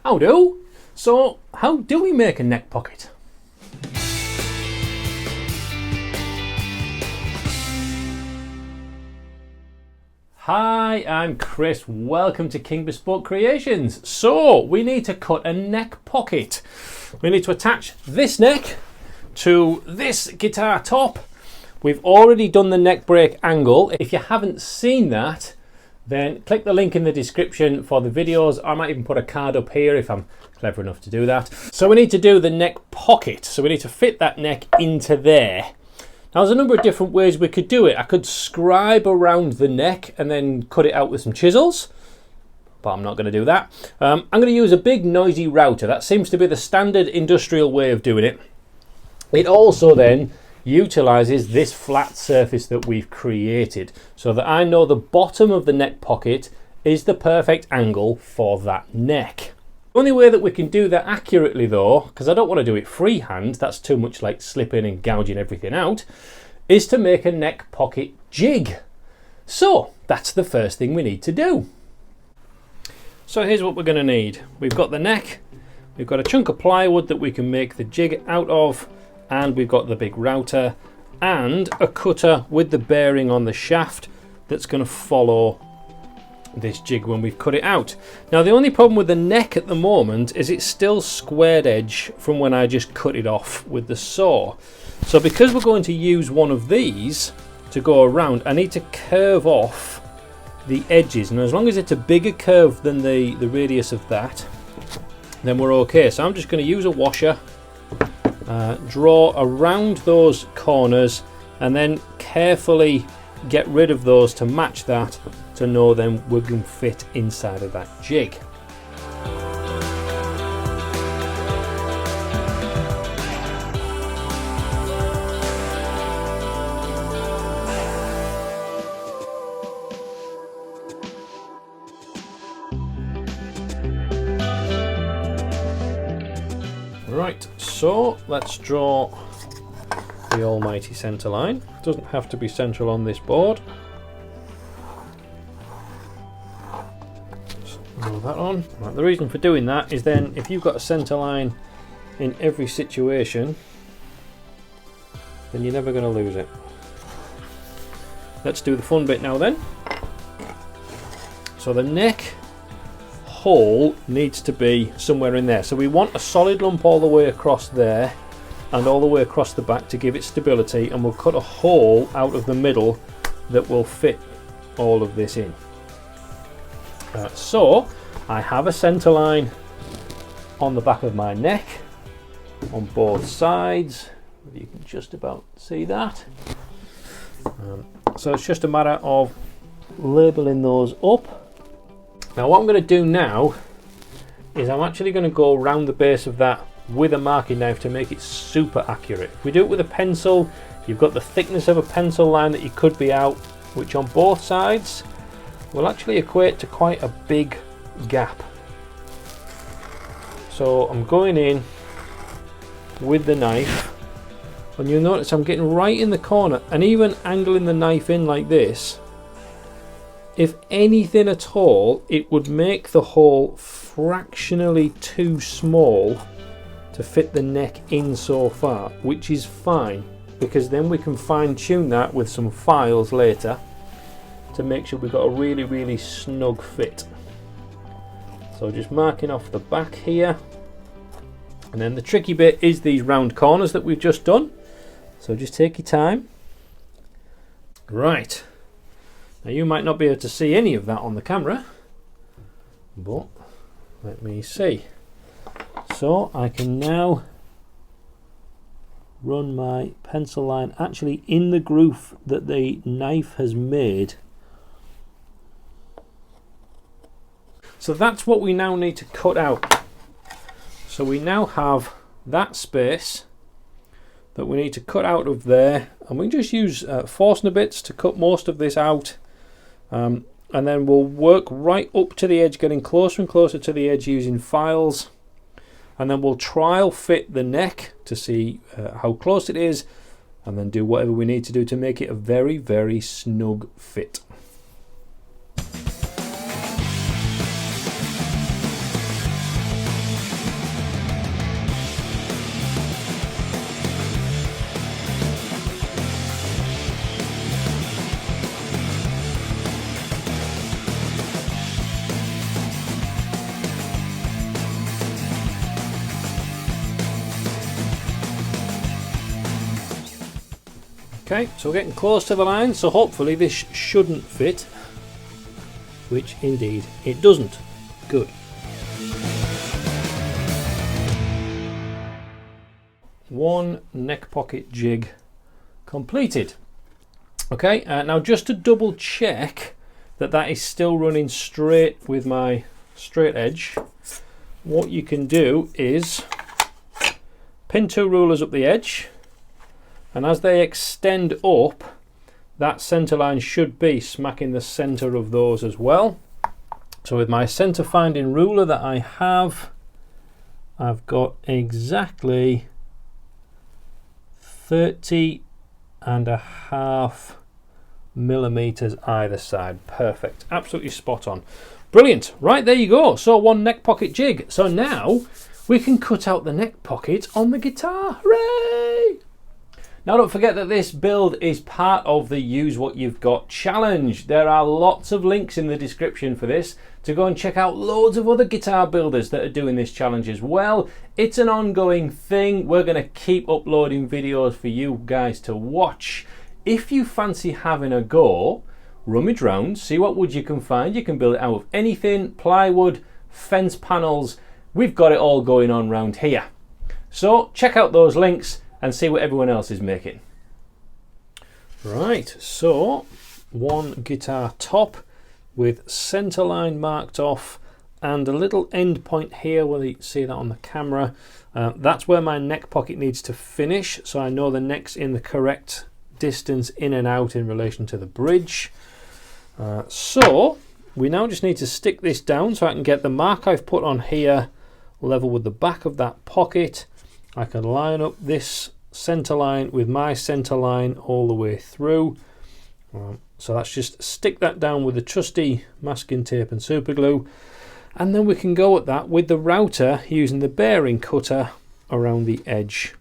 How do? So, how do we make a neck pocket? Hi, I'm Chris. Welcome to King Bespoke Creations. So, we need to cut a neck pocket. We need to attach this neck to this guitar top. We've already done the neck break angle. If you haven't seen that, then click the link in the description for the videos. I might even put a card up here if I'm clever enough to do that. So we need to do the neck pocket. So we need to fit that neck into there. Now there's a number of different ways we could do it. I could scribe around the neck and then cut it out with some chisels, but I'm not going to do that. I'm going to use a big noisy router. That seems to be the standard industrial way of doing it. It also then utilizes this flat surface that we've created so that I know the bottom of the neck pocket is the perfect angle for that neck. The only way that we can do that accurately though, because I don't want to do it freehand, that's too much like slipping and gouging everything out, is to make a neck pocket jig. So that's the first thing we need to do. So here's what we're going to need. We've got the neck, we've got a chunk of plywood that we can make the jig out of, and we've got the big router and a cutter with the bearing on the shaft that's going to follow this jig when we've cut it out. Now the only problem with the neck at the moment is it's still squared edge from when I just cut it off with the saw. So because we're going to use one of these to go around, I need to curve off the edges, and as long as it's a bigger curve than the radius of that, then we're okay. So I'm just going to use a washer, draw around those corners and then carefully get rid of those to match that, to know then we can fit inside of that jig. Right, so let's draw the almighty centre line. It doesn't have to be central on this board. Just draw that on. Right, the reason for doing that is then if you've got a centre line in every situation, then you're never going to lose it. Let's do the fun bit now then. So the neck hole needs to be somewhere in there, so we want a solid lump all the way across there and all the way across the back to give it stability, and we'll cut a hole out of the middle that will fit all of this in. So I have a centre line on the back of my neck on both sides. You can just about see that. So it's just a matter of labelling those up. Now what I'm going to do now is I'm actually going to go around the base of that with a marking knife to make it super accurate. If we do it with a pencil, you've got the thickness of a pencil line that you could be out, which on both sides will actually equate to quite a big gap. So I'm going in with the knife, and you'll notice I'm getting right in the corner, and even angling the knife in like this, if anything at all, it would make the hole fractionally too small to fit the neck in so far, which is fine, because then we can fine tune that with some files later to make sure we've got a really snug fit. So just marking off the back here, and then the tricky bit is these round corners that we've just done, so just take your time. Right. Now you might not be able to see any of that on the camera, but let me see. So I can now run my pencil line actually in the groove that the knife has made. So that's what we now need to cut out. So we now have that space that we need to cut out of there, and we can just use Forstner bits to cut most of this out. And then we'll work right up to the edge, getting closer and closer to the edge using files, and then we'll trial fit the neck to see how close it is, and then do whatever we need to do to make it a very snug fit. Okay, so we're getting close to the line, so hopefully this shouldn't fit, which indeed it doesn't. Good. One neck pocket jig completed. Okay, now just to double check that that is still running straight with my straight edge, what you can do is pin 2 rulers up the edge, and as they extend up, that center line should be smacking the center of those as well. So with my center finding ruler that I have, I've got exactly 30.5 millimeters either side. Perfect, absolutely spot on. Brilliant. Right, there you go. So one neck pocket jig. So now we can cut out the neck pocket on the guitar. Hooray! Now don't forget that this build is part of the Use What You've Got challenge. There are lots of links in the description for this to go and check out loads of other guitar builders that are doing this challenge as well. It's an ongoing thing. We're going to keep uploading videos for you guys to watch. If you fancy having a go, rummage round, see what wood you can find. You can build it out of anything, plywood, fence panels. We've got it all going on round here. So check out those links and see what everyone else is making. Right, so one guitar top with center line marked off and a little end point here where you see that on the camera. That's where my neck pocket needs to finish, so I know the neck's in the correct distance in and out in relation to the bridge. So we now just need to stick this down so I can get the mark I've put on here level with the back of that pocket. I can line up this center line with my center line all the way through. So let's just stick that down with the trusty masking tape and super glue, and then we can go at that with the router using the bearing cutter around the edge.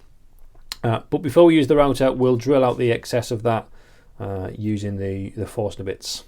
But before we use the router, we'll drill out the excess of that using the Forstner bits.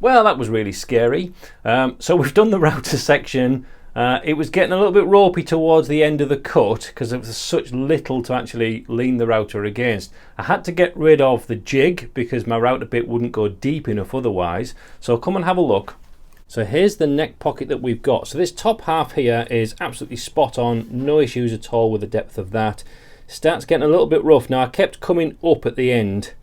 Well, that was really scary. So we've done the router section. It was getting a little bit ropey towards the end of the cut because there was such little to actually lean the router against. I had to get rid of the jig because my router bit wouldn't go deep enough otherwise. So come and have a look. So here's the neck pocket that we've got. So this top half here is absolutely spot on. No issues at all with the depth of that. Starts getting a little bit rough. Now I kept coming up at the end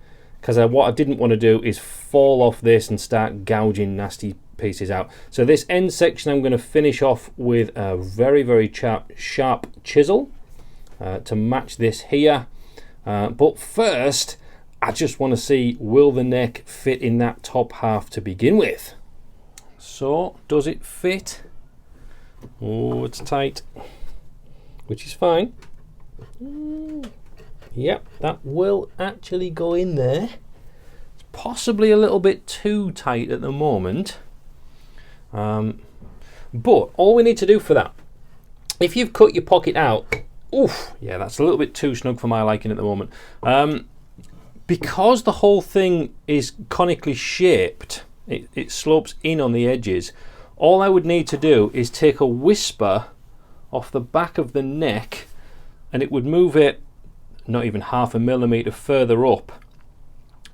because what I didn't want to do is fall off this and start gouging nasty pieces out. So this end section I'm going to finish off with a very, very sharp chisel to match this here. But first, I just want to see, will the neck fit in that top half to begin with? So, does it fit? Oh, it's tight, which is fine. Yep, that will actually go in there. It's possibly a little bit too tight at the moment. But all we need to do for that, if you've cut your pocket out, oof, yeah, that's a little bit too snug for my liking at the moment. Because the whole thing is conically shaped, it slopes in on the edges, all I would need to do is take a whisper off the back of the neck and it would move it not even 0.5 millimeter further up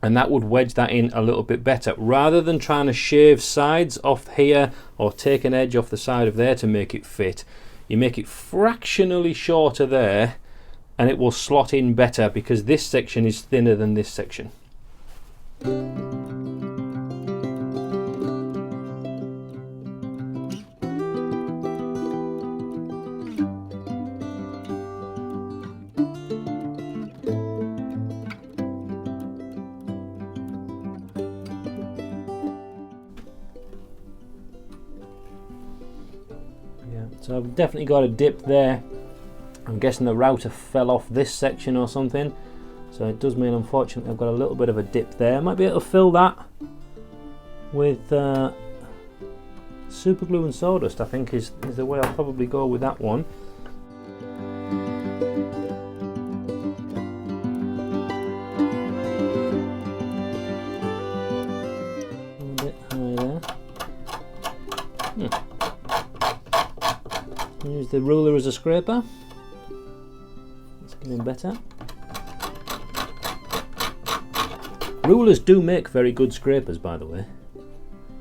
and that would wedge that in a little bit better. Rather than trying to shave sides off here or take an edge off the side of there to make it fit, you make it fractionally shorter there and it will slot in better because this section is thinner than this section. So I've definitely got a dip there. I'm guessing the router fell off this section or something. So it does mean, unfortunately, I've got a little bit of a dip there. Might be able to fill that with super glue and sawdust, I think is the way I'll probably go with that one. A bit high there. Use the ruler as a scraper. It's getting better. Rulers do make very good scrapers, by the way,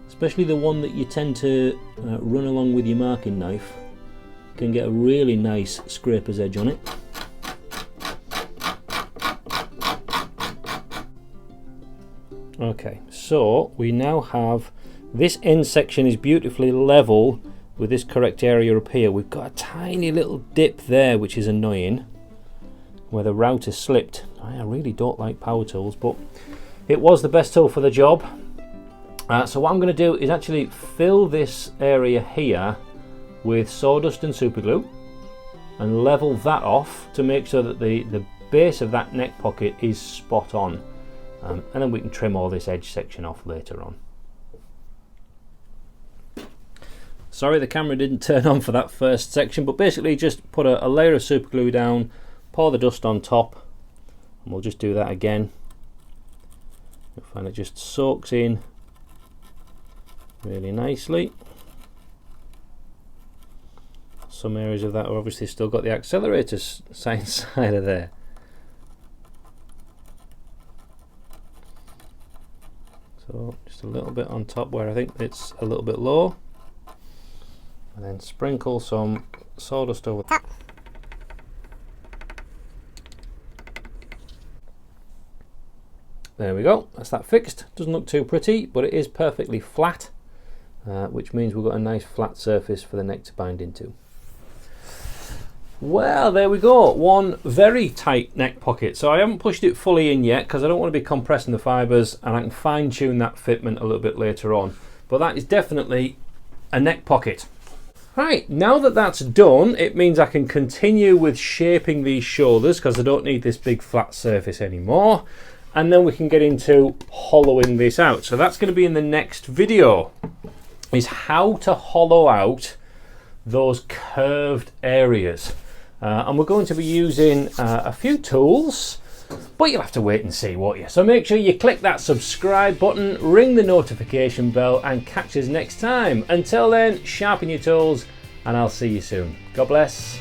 especially the one that you tend to run along with your marking knife. Can get a really nice scraper's edge on it. Okay, so we now have this end section is beautifully level with this correct area up here. We've got a tiny little dip there which is annoying where the router slipped. I really don't like power tools, but it was the best tool for the job. So what I'm going to do is actually fill this area here with sawdust and super glue and level that off to make sure that the base of that neck pocket is spot on, and then we can trim all this edge section off later on. Sorry the camera didn't turn on for that first section, but basically just put a layer of super glue down, pour the dust on top, and we'll just do that again. You'll find it just soaks in really nicely. Some areas of that are obviously still got the accelerator side of there. So just a little bit on top where I think it's a little bit low. And then sprinkle some sawdust over top. There we go, that's that fixed. Doesn't look too pretty, but it is perfectly flat, which means we've got a nice flat surface for the neck to bind into. Well, there we go, one very tight neck pocket. So I haven't pushed it fully in yet because I don't want to be compressing the fibres, and I can fine tune that fitment a little bit later on. But that is definitely a neck pocket. Right, now that that's done, it means I can continue with shaping these shoulders because I don't need this big flat surface anymore. And then we can get into hollowing this out. So that's going to be in the next video, is how to hollow out those curved areas. And we're going to be using a few tools, but you'll have to wait and see, won't you? So make sure you click that subscribe button, ring the notification bell, and catch us next time. Until then, sharpen your tools, and I'll see you soon. God bless.